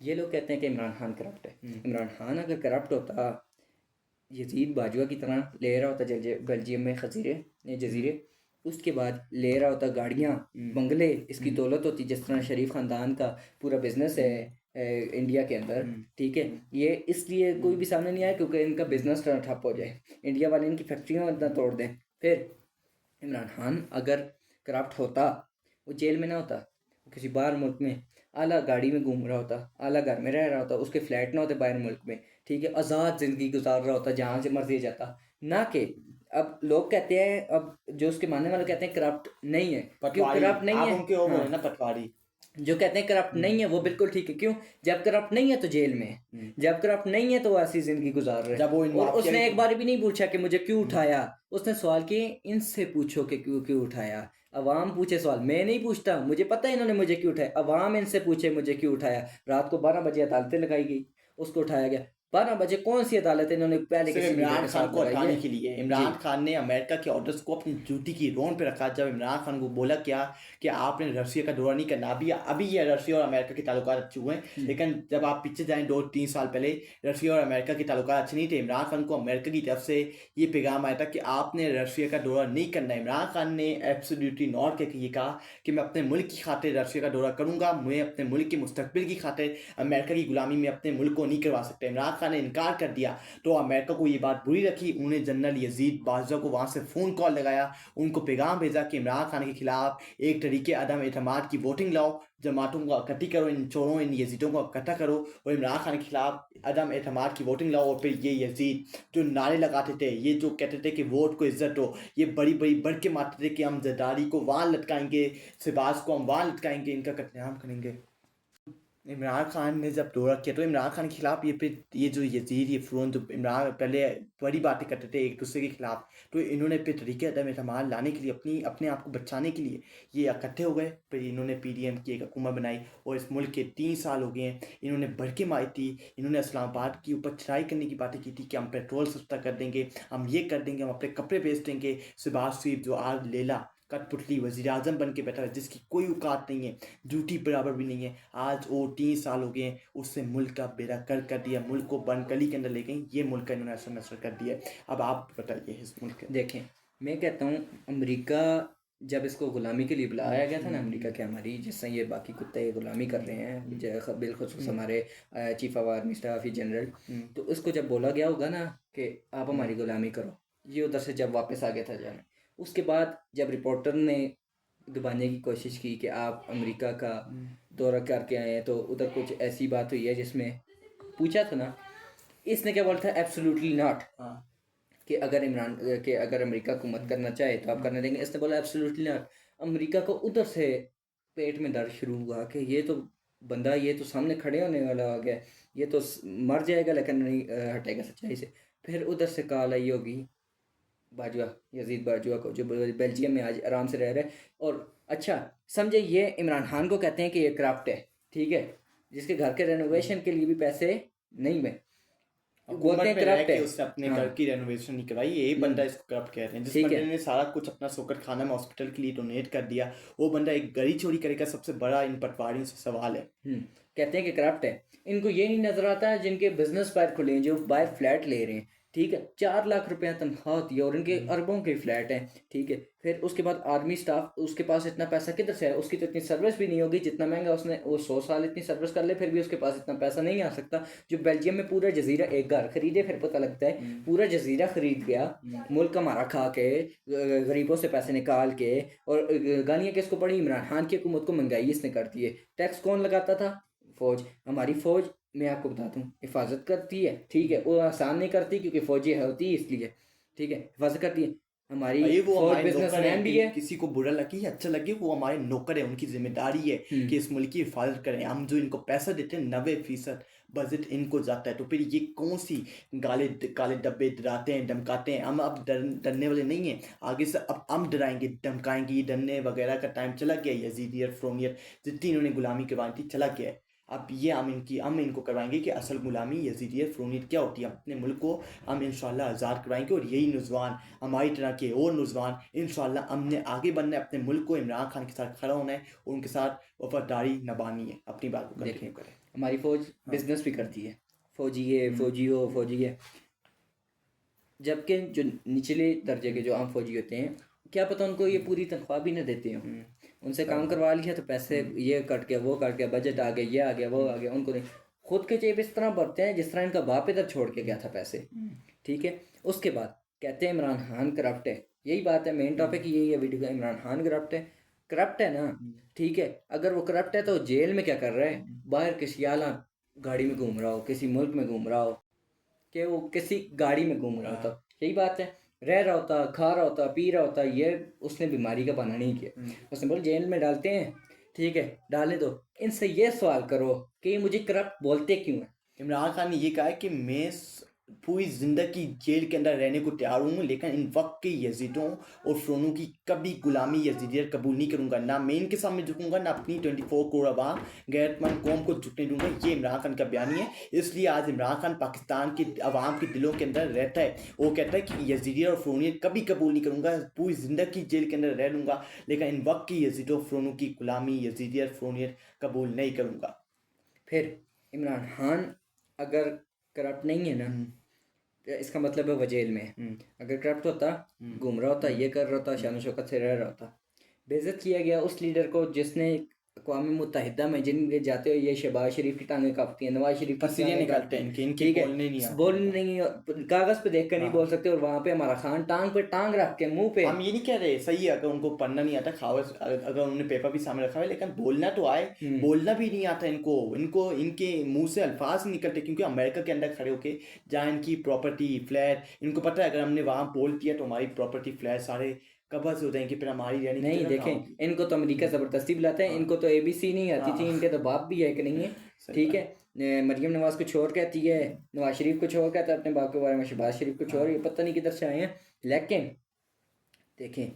ये लोग कहते हैं कि इमरान खान करप्ट है। इमरान खान अगर करप्ट होता, यजीद बाजुआ की तरह ले रहा होता बेल्जियम में खजीरे जजीरे, उसके बाद ले रहा होता गाड़ियाँ बंगले, इसकी दौलत होती जिस तरह शरीफ ख़ानदान का पूरा बिजनेस है इंडिया के अंदर। ठीक है, ये इसलिए कोई भी सामने नहीं आया क्योंकि इनका बिजनेस ठप हो जाए, इंडिया वाले इनकी फैक्ट्रियाँ इतना तोड़ दें। फिर इमरान खान अगर करप्ट होता, वो जेल में ना होता, वो किसी बाहर मुल्क में आला गाड़ी में घूम रहा होता, आला घर में रह रहा होता, उसके फ्लैट ना होते बाहर मुल्क में। ठीक है, आज़ाद ज़िंदगी गुजार रहा होता, जहाँ से मर्जी जाता। ना कि अब लोग कहते हैं, अब जो उसके मानने वाले कहते हैं करप्ट नहीं है, क्यों करप्ट नहीं है? उनके वो बोले हाँ, ना पटवारी, जो कहते हैं करप्ट नहीं है वो बिल्कुल ठीक है। क्यों? जब करप्ट नहीं है तो जेल में है, जब करप्ट नहीं है तो वो ऐसी जिंदगी गुजार रहे जब वो इन और माफिया उसने एक की बार भी नहीं पूछा कि मुझे क्यों उठाया। उसने सवाल किए, इनसे पूछो कि क्यों क्यों उठाया। अवाम पूछे सवाल, मैं नहीं पूछता, मुझे पता है इन्होंने मुझे क्यों उठाया। अवाम इनसे पूछे मुझे क्यों उठाया। रात को 12 बजे अदालतें लगाई गई, उसको उठाया गया। 12 बजे कौन सी अदालत इन्होंने पहले सिर्फ किसी लीडर इमरान के खान साथ को लगाई है? हटाने के लिए। जी, इमरान खान ने अमेरिका के ऑर्डर्स को अपनी ड्यूटी की रोन पे रखा। जब इमरान खान को बोला क्या कि आपने रशिया का दौरा नहीं करना, अभी ये रशिया और अमेरिका के ताल्लुकात अच्छे हुए हैं, लेकिन जब आप पीछे जाएं 2-3 साल पहले रशिया और अमेरिका के ताल्लुकात अच्छे नहीं थे। इमरान खान को अमेरिका की तरफ से ये पैगाम आया था कि आपने रशिया का दौरा नहीं करना। इमरान खान ने एब्सोल्युटली नॉट करके ये कहा कि मैं अपने मुल्क की खातिर रशिया का दौरा करूंगा, मैं अपने मुल्क के मुस्तकबिल की खातिर अमेरिका की गुलामी में अपने मुल्क को नहीं करवा सकता। इमरान खान ने इनकार कर दिया तो अमेरिका को ये बात बुरी रखी। उन्होंने जनरल यजीद बाजुआ को वहाँ से फ़ोन कॉल लगाया, उनको पैगाम भेजा कि इमरान खान के खिलाफ एक तरीके अदम एतमाद की वोटिंग लाओ, जमातों को इकट्ठी करो, इन चोरों इन यजीदों को इकट्ठा करो और इमरान खान के खिलाफ अदम एतमाद की वोटिंग लाओ। और फिर ये यजीद जो नारे लगाते थे, ये जो कहते थे कि वोट को इज्जत हो, ये बड़ी बड़ी बढ़ के मारते थे कि हम जरदारी को वहाँ लटकाएंगे, सिबाज को हम वहाँ लटकाएंगे, इनका कत्लेआम करेंगे। इमरान खान ने जब दौरा किया तो इमरान खान के खिलाफ ये जो यजीद ये फ़िरौन जो इमरान पहले बड़ी बातें करते थे एक दूसरे के खिलाफ, तो इन्होंने फिर तरीके अदम एतमाद लाने के लिए अपने आप को बचाने के लिए ये इकट्ठे हो गए। फिर इन्होंने PDM की एक हुकूमत बनाई और इस मुल्क के 3 साल हो गए हैं। इन्होंने बढ़ के मारी थी, इन्होंने इस्लामाबाद के ऊपर चढ़ाई करने की बातें की थी कि हम पेट्रोल सस्ता कर देंगे, हम ये कर देंगे, हम अपने कपड़े बेच देंगे। शहबाज शरीफ जो आज लेला कठपुतली वज़ीर आज़म बन के बैठा है, जिसकी कोई औकात नहीं है, ड्यूटी बराबर भी नहीं है, आज वो 3 साल हो गए हैं, उससे मुल्क का बेड़ा कर दिया, मुल्क को बंद गली के अंदर ले गई, ये मुल्क का इन्होंने असर नसर कर दिया है। अब आप बताइए इस मुल्क के। देखें, मैं कहता हूँ अमेरिका जब इसको गुलामी के लिए बुलाया गया था ना, अमेरिका के हमारी जिस तरह ये बाकी कुत्ते गुलामी कर रहे हैं, बिलखुसूस हमारे chief of army staff he general, तो इसको जब बोला गया होगा ना कि आप हमारी गुलामी करो, ये उधर से जब वापस आ गया था जाने, उसके बाद जब रिपोर्टर ने दबाने की कोशिश की कि आप अमेरिका का दौरा करके आए हैं, तो उधर कुछ ऐसी बात हुई है जिसमें पूछा था ना, इसने क्या बोला था, एब्सोल्युटली नॉट, कि अगर अमेरिका हुकूमत करना चाहे तो आप करने देंगे। इसने बोला एब्सोल्युटली नॉट। अमेरिका को उधर से पेट में दर्द शुरू हुआ कि ये तो बंदा, ये तो सामने खड़े होने वाला आ गया, ये तो मर जाएगा लेकिन नहीं हटेगा सच्चाई से। फिर उधर से कॉल आई होगी बाजुआ, यजीद बाजुआ को, जो बेल्जियम में आज आराम से रह रहे हैं। और अच्छा समझे, ये इमरान खान को कहते हैं कि ये करप्ट है, ठीक है, जिसके घर के रेनोवेशन के लिए भी पैसे नहीं में बोलते हैं में रह करप्ट के है। उसने अपने हाँ, घर की रेनोवेशन नहीं कराई, यही बंदा इसको करप्ट कहते हैं। जिस ठीक बंदे है, ने सारा कुछ अपना सोकर खाना में हॉस्पिटल के लिए डोनेट कर दिया, वो बंदा एक गली चोरी करेगा, सबसे बड़ा इन पटवारियों से सवाल है। कहते हैं कि करप्ट है। इनको ये नहीं नजर आता है जिनके बिजनेस बाहर खुले हैं, जो बाहर फ्लैट ले रहे हैं, ठीक है, 4 लाख रुपया तनख्वाह होती है और इनके अरबों के फ्लैट हैं, ठीक है। फिर उसके बाद आर्मी स्टाफ, उसके पास इतना पैसा किधर से है? उसकी तो इतनी सर्विस भी नहीं होगी, जितना महंगा उसने वो 100 साल इतनी सर्विस कर ले फिर भी उसके पास इतना पैसा नहीं आ सकता। जो बेल्जियम में पूरा जजीरा एक घर खरीदे, फिर पता लगता है पूरा जजीरा खरीद गया मुल्क हमारा खा के, गरीबों से पैसे निकाल के। और गालियाँ किसको पड़ी? इमरान खान की हुकूमत को महंगाई इसने कर दी है। टैक्स कौन लगाता था? फौज। हमारी फौज, मैं आपको बता दूं, हिफाजत करती है, ठीक है, वो आसान नहीं करती क्योंकि फौजी होती है इसलिए, ठीक है, हिफाजत करती है। हमारी भाई वो फौज हमारे नौकर है, बिजनेसमैन भी है। किसी को बुरा लगे या अच्छा लगे, वो हमारे नौकर है, उनकी जिम्मेदारी है कि इस मुल्क की हिफाजत करें। हम जो इनको पैसा देते हैं 90% बजट इनको जाता है, तो फिर ये कौन सी काले डब्बे डराते हैं धमकाते हैं। हम अब डरने वाले नहीं हैं, आगे से अब हम डराएंगे धमकाएंगे। ये डरने वगैरह का टाइम चला गया। यजीदियत फ्रोनियत जितनी इन्होंने गुलामी करवाई थी चला गया है। अब ये हम इनको करवाएंगे कि असल गुलामी यजीदियत फ्रोनियत क्या होती है। अपने मुल्क को हम इंशाल्लाह आज़ाद करवाएंगे और यही नौजवान, हमारी तरह के और नौजवान, इंशाल्लाह हमने आगे बढ़ना है, अपने मुल्क को इमरान खान के साथ खड़ा होना है और उनके साथ वफादारी निभानी है। अपनी बात को कंटिन्यू करें। हमारी फ़ौज बिजनेस भी करती है, फ़ौजी है, फ़ौजी हो, फ़ौजी है। जबकि जो निचले दर्जे के जो आम फ़ौजी होते हैं, क्या पता उनको ये पूरी तनख्वाह भी ना देते हों। उनसे काम करवा लिया तो पैसे ये कट गया, वो कट गया, बजट आ गया, ये आ गया, वो आ गया, उनको नहीं। खुद के जेब इस तरह भरते हैं जिस तरह इनका बाप इधर छोड़ के गया था पैसे। ठीक है। उसके बाद कहते हैं इमरान खान करप्ट है। यही बात है, मेन टॉपिक यही है वीडियो का, इमरान खान करप्ट है। करप्ट है ना, ठीक है। अगर वो करप्ट है तो जेल में क्या कर रहा है? बाहर किसी आला गाड़ी में घूम रहा हो, किसी मुल्क में घूम रहा हो, कि वो किसी गाड़ी में घूम रहा होता, यही बात है। रह रहा होता, खा रहा होता, पी रहा होता, ये उसने बीमारी का बहाना नहीं किया। उसने बोला जेल में डालते हैं, ठीक है, डालने दो। इनसे ये सवाल करो कि ये मुझे करप्ट बोलते क्यों है। इमरान खान ने ये कहा है कि मैं पूरी ज़िंदगी जेल के अंदर रहने को तैयार हूँ, लेकिन इन वक्त के यजीदों और फ़्रोनों की कभी गुलामी यजीदियत कबूल नहीं करूँगा। ना मैं इनके सामने झुकूँगा, ना अपनी 24 करोड़ अवाम गैरतमंद कौम को झुकने दूंगा। ये इमरान खान का बयान है। इसलिए आज इमरान खान पाकिस्तान के अवाम के दिलों के अंदर रहता है। वो कहता है कि यजीदियत और फ़्रोनियत कभी कबूल नहीं करूँगा, पूरी ज़िंदगी जेल के अंदर रह लूँगा, लेकिन इन वक्त की यजीदों फ़्रोनों की गुलामी यजीदियत फ़्रोनियत कबूल नहीं करूँगा। फिर इमरान खान अगर करप्ट नहीं है ना, तो इसका मतलब है वह जेल में है। अगर करप्ट होता, घूम रहा होता, ये कर रहा होता, शान शौकत से रह रहा होता। बेइज्जत किया गया उस लीडर को जिसने अक़वाम मुत्तहिदा में जिनके जाते हुए ये शहबाज शरीफ की टांगें कांपती हैं, नवाज शरीफ की पसीने टांगें निकलते कांपती हैं हैं, इनके, इनके ठीक है, बोलने नहीं आते। बोल नहीं, कागज़ पे देख कर नहीं बोल सकते, और वहाँ पे हमारा खान टांग पे टांग रख के मुंह पे। हम ये नहीं कह रहे, सही है, अगर उनको पढ़ना नहीं आता, खावस अगर उन्होंने पेपर भी सामने रखा है, लेकिन बोलना तो आए। बोलना भी नहीं आता इनको, इनको इनके मुंह से अल्फाज नहीं निकलते, क्योंकि अमेरिका के अंदर खड़े होके जहाँ इनकी प्रॉपर्टी फ्लैट, इनको पता है अगर हमने वहाँ बोल दिया तो हमारी प्रॉपर्टी फ्लैट सारे कब्ज़ हो जाएंगे, फिर हमारी रहने की नहीं, जगह कहाँ देखें, होगी। इनको तो अमेरिका ज़बरदस्ती बुलाते हैं, इनको तो ABC नहीं आती थी, इनके तो बाप भी है कि नहीं है, सही ठीक बात। है। मरियम नवाज कुछ और कहती है, नवाज शरीफ कुछ और कहता है अपने बाप के बारे में, शहबाज शरीफ कुछ और, ये पता नहीं किधर से आए हैं। लेकिन देखें,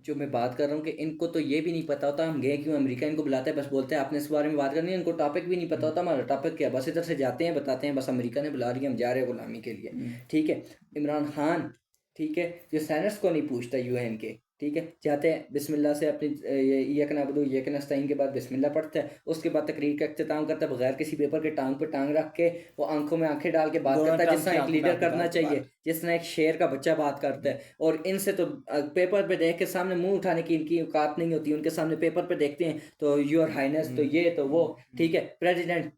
जो मैं बात कर रहा हूँ कि इनको तो ये भी नहीं पता होता हम गए क्यों अमेरिका, इनको बुलाते हैं बस बोलते हैं आपने इस बारे में बात करनी है, इनको टॉपिक भी नहीं पता होता हमारा टॉपिक क्या है, बस इधर से जाते हैं, बताते हैं बस अमेरिका ने बुला रही है, हम जा रहे हैं गुलामी के लिए, ठीक है। इमरान खान, ठीक है, जो सैनर्स को नहीं पूछता UN के, ठीक है, जाते हैं बिस्मिल्लाह से अपनी यक नअबुदु यक नस्तईन के बाद बिस्मिल्लाह पढ़ता है, उसके बाद तकरीर का इख्तिताम करता है बगैर किसी पेपर के, टांग पे टांग रख के, वो आंखों में आंखें डाल के बात डोनाल्ड करता है ट्रंप जिस तरह की एक आंखों में लीडर आंखें करना डाल के चाहिए, जिस तरह एक शेर का बच्चा बात करता है। और इनसे तो पेपर पे देख के सामने मुंह उठाने की इनकी औकात नहीं होती, उनके सामने पेपर पे देखते हैं तो योर हाइनेस, तो ये तो वो, ठीक है, प्रेसिडेंट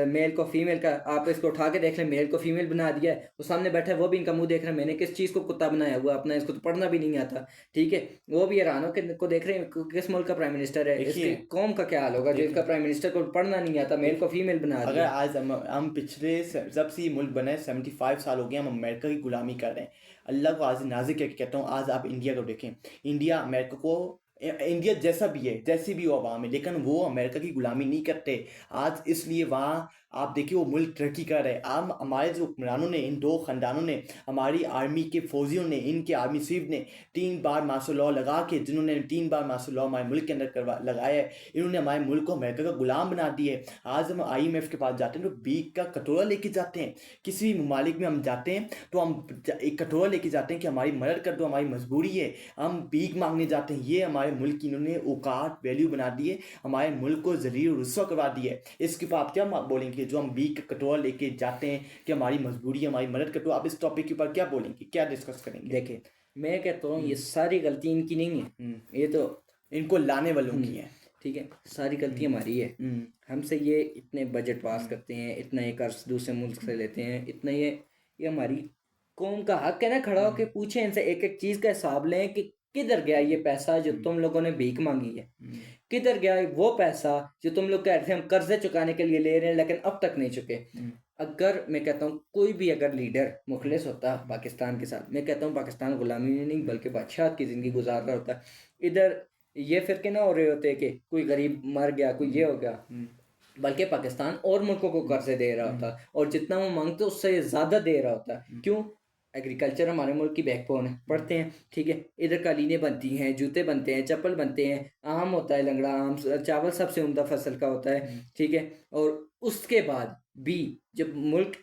मेल को फीमेल का, आप इसको उठा के देख लें, मेल को फीमेल बना दिया है, वो सामने बैठा है वो भी इनका मुंह देख रहे हैं, मैंने किस चीज़ को कुत्ता बनाया हुआ अपना, इसको तो पढ़ना भी नहीं आता, ठीक है। वो भी हैरान हो के को देख रहे हैं किस मुल्क का प्राइम मिनिस्टर है, इसकी देखिए, कौम का क्या हाल होगा जो इसका प्राइम मिनिस्टर को पढ़ना नहीं आता, मेल को फीमेल बना अगर दिया। आज हम पिछले जब से ये मुल्क बना है 75 साल हो गए हम अमेरिका की गुलामी कर रहे हैं। अल्लाह को आज नाज़िक करके कहता हूँ, आज आप इंडिया को देखें, इंडिया अमेरिका को, इंडिया जैसा भी है, जैसी भी वो आवाम है, लेकिन वो अमेरिका की गुलामी नहीं करते आज, इसलिए वहाँ आप देखिए वो मुल्क तरक्की कर रहे हैं। आम हमारे जो हुक्मरानों ने, इन दो ख़ानदानों ने, हमारी आर्मी के फ़ौजियों ने, इनके आर्मी चीफ ने 3 बार मार्शल लॉ लगा के, जिन्होंने 3 बार मार्शल लॉ हमारे मुल्क के अंदर लगाया है, इन्होंने हमारे मुल्क को अमेरिका का गुलाम बना दिया है। आज हम IMF के पास जाते हैं तो भीख का कटोरा लेके जाते हैं, किसी भी ममालिक में हम जाते हैं तो हम एक कटोरा लेके जाते हैं कि हमारी मदद कर दो, हमारी मजबूरी है, हम भीख मांगने जाते हैं। ये हमारे मुल्क की इन्होंने औकात वैल्यू बना दी है, हमारे मुल्क को ज़लील और रुस्वा करवा दी है। इसके बाद क्या हम बोलेंगे, जो हम भीख का कटोरा लेके जाते हैं कि हमारी मजबूरी है, हमारी मदद कर दो, आप इस टॉपिक के ऊपर क्या बोलेंगे, क्या डिस्कस करेंगे? देखें, मैं कहता हूँ ये सारी गलती इनकी नहीं है, ये तो इनको लाने वालों की है, ठीक है, सारी गलती हमारी है। हमसे ये इतने बजट पास करते हैं, इतना ये कर्ज दूसरे मुल्क से लेते हैं, इतना ये हमारी कौम का हक है ना खड़ा होकर पूछें इनसे, एक एक चीज़ का हिसाब लें कि किधर गया ये पैसा जो तुम लोगों ने भीख मांगी है, किधर गया वो पैसा जो तुम लोग कह रहे थे हम कर्जे चुकाने के लिए ले रहे हैं लेकिन अब तक नहीं चुके। अगर मैं कहता हूँ कोई भी अगर लीडर मुखलिस होता पाकिस्तान के साथ, मैं कहता हूँ पाकिस्तान गुलामी में नहीं बल्कि बादशाह की ज़िंदगी गुजार रहा होता, इधर ये फिरके ना हो रहे होते कि कोई गरीब मर गया, कोई ये हो गया, बल्कि पाकिस्तान और मुल्कों को कर्जे दे रहा होता और जितना वो मांगते उससे ज़्यादा दे रहा होता। क्यों? एग्रीकल्चर हमारे मुल्क की बैकबोन है, पढ़ते हैं, ठीक है, इधर कालीनें बनती हैं, जूते बनते हैं, चप्पल बनते हैं, आम होता है, लंगड़ा आम, चावल सबसे उम्दा फसल का होता है, ठीक है। और उसके बाद भी जब मुल्क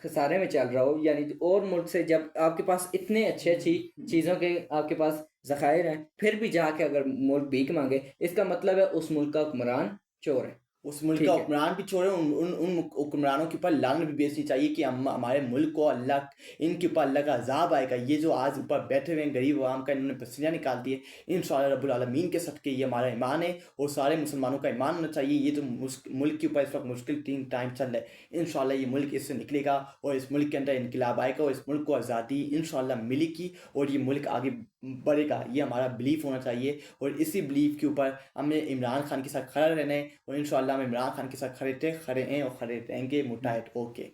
खसारे में चल रहा हो, यानी और मुल्क से जब आपके पास इतने अच्छी चीज़ों के आपके पास ज़खायर हैं, फिर भी जाके अगर मुल्क भीख मांगे, इसका मतलब है उस मुल्क का हुक्मरान चोर है, उस मुल्क ठीक का है। हुक्मरान भी छोड़े, उन हुक्मरानों के ऊपर लानत भी भेजनी चाहिए कि हमारे मुल्क को अल्लाह, इनके ऊपर अल्लाह का अज़ाब आएगा। ये जो आज ऊपर बैठे हुए हैं गरीब आवाम का, इन्होंने पसीना निकाल दिए। इंशाअल्लाह रब्बुल आलमीन के सदक़े ये हमारा ईमान है और सारे मुसलमानों का ईमान होना चाहिए। ये जो मुल्क के ऊपर इस वक्त मुश्किल टाइम चल रहा है, इंशाअल्लाह ये मुल्क इससे निकलेगा और इस मुल्क के अंदर इनकलाब आएगा और इस मुल्क को आज़ादी इंशाअल्लाह मिलेगी और ये मुल्क आगे बढ़ेगा। ये हमारा बिलीफ होना चाहिए और इसी बिलीफ के ऊपर हमें इमरान खान के साथ खड़ा रहना है और इंशाअल्लाह हम इमरान खान के साथ खड़े थे, खड़े हैं और खड़े रहेंगे, मुताहिद होके।